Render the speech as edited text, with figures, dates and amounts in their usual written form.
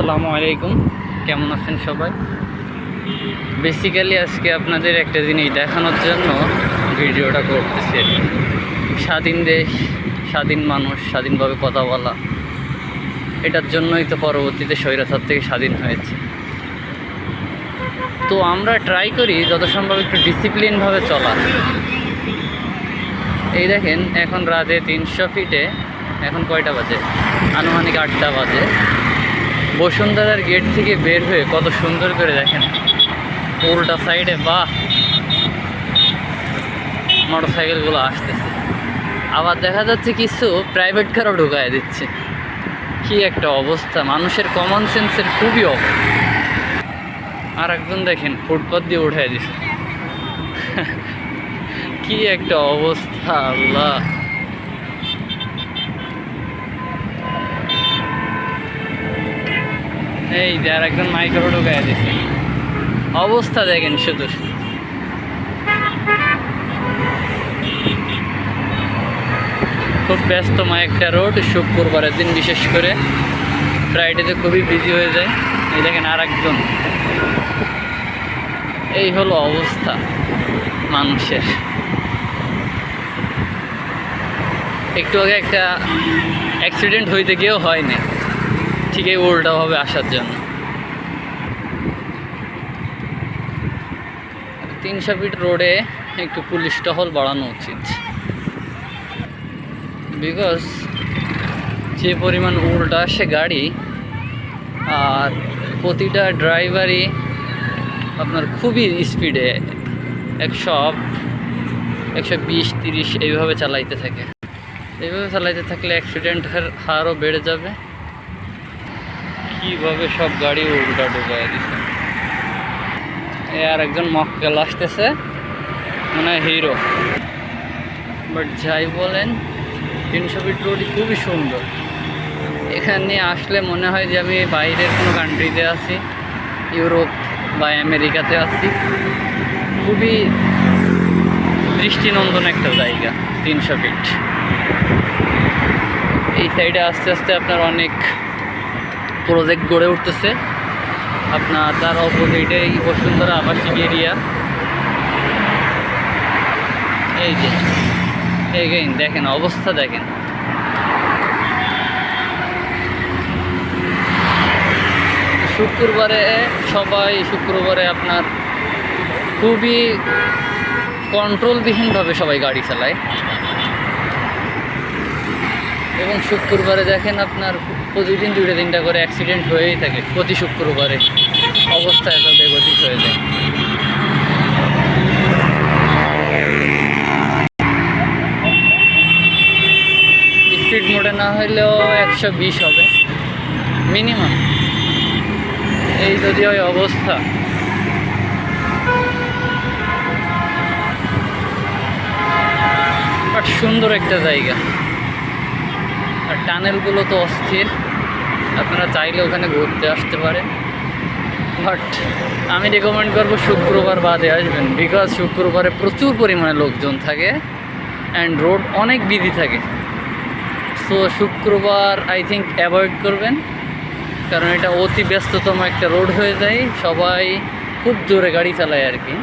আসসালামু আলাইকুম, কেমন আছেন সবাই? বেসিক্যালি আজকে আপনাদের একটা জিনিস দেখানোর জন্য ভিডিওটা করতেছি। স্বাধীন দেশ, স্বাধীন মানুষ, স্বাধীনভাবে কথা বলা, এটার জন্যই তো পরবর্তীতে স্বৈরাচার থেকে স্বাধীন হয়েছে। তো আমরা ট্রাই করি যত সম্ভব একটু ডিসিপ্লিনভাবে চলা। এই দেখেন, এখন রাতে 300 ফিটে, এখন কয়টা বাজে? আনুমানিক 8টা বাজে। বসুন্ধরার গেট থেকে বের হয়ে কত সুন্দর করে দেখেন উল্টা সাইডে, বাহ, মোটরসাইকেলগুলো আসতেছে। আবার দেখা যাচ্ছে কিছু প্রাইভেট কারও ঢুকায় দিচ্ছে। কি একটা অবস্থা, মানুষের কমন সেন্সের খুবই অভাব। আর একজন দেখেন ফুটপাথ দিয়ে উঠাই দিচ্ছে। কি একটা অবস্থা, আল্লাহ। এই যে আর একজন মাইক্রো ঢুকাই দিচ্ছে। অবস্থা দেখেন শুধু। খুব ব্যস্তময় একটা রোড, শুক্রবারের দিন বিশেষ করে, ফ্রাইডেতে খুবই বিজি হয়ে যায়। এই দেখেন আর একজন। এই হলো অবস্থা মানুষের। একটু আগে একটা অ্যাক্সিডেন্ট হইতে গিয়েও হয়নি, ঠিক এই উল্টাভাবে আসার জন্য। 300 ফিট রোডে একটু পুলিশ টহল বাড়ানো উচিত, বিকজ যে পরিমাণ উল্টা আসে গাড়ি, আর প্রতিটা ড্রাইভারই আপনার খুবই স্পিডে 120-130 এইভাবে চালাইতে থাকে। এইভাবে চালাইতে থাকলে অ্যাক্সিডেন্টের হারও বেড়ে যাবে। কীভাবে সব গাড়ি উল্টা ঢুকায় দিচ্ছে। এ আর একজন মক্কেল আসতেছে, মানে হিরো। বাট যাই বলেন, 300 ফিট রোড খুবই সুন্দর। এখানে আসলে মনে হয় যে আমি বাইরের কোনো কান্ট্রিতে আছি, ইউরোপ বা আমেরিকাতে আছি। খুবই দৃষ্টিনন্দন একটা জায়গা 300 ফিট। এই সাইডে আস্তে আস্তে আপনার অনেক প্রজেক্ট গড়ে উঠতেছে। আপনার তার অপোজিটেই বসুন্ধরা আবাসিক এরিয়া। এই যে এগেইন দেখেন অবস্থা, দেখেন শুক্রবারে আপনার খুবই কন্ট্রোলবিহীনভাবে সবাই গাড়ি চালায়। এবং শুক্রবারে দেখেন আপনার প্রতিদিন 2-3টা করে অ্যাক্সিডেন্ট হয়েই থাকে। প্রতি শুক্রবারে অবস্থা এত বেগতিক হয়ে যায়। স্পিড মোডে না হইলেও 120 হবে মিনিমাম। এই যদি হয় অবস্থা। বাট সুন্দর একটা জায়গা। আর টানেলগুলো তো অস্থির, আপনারা চাইলে ওখানে ঘুরতে আসতে পারেন। বাট আমি রেকমেন্ড করবো শুক্রবার বাদে আসবেন, বিকজ শুক্রবারে প্রচুর পরিমাণে লোকজন থাকে অ্যান্ড রোড অনেক বিজি থাকে। সো শুক্রবার আই থিঙ্ক অ্যাভয়েড করবেন, কারণ এটা অতি ব্যস্ততম একটা রোড হয়ে যায়। সবাই খুব জোরে গাড়ি চালায় আর কি।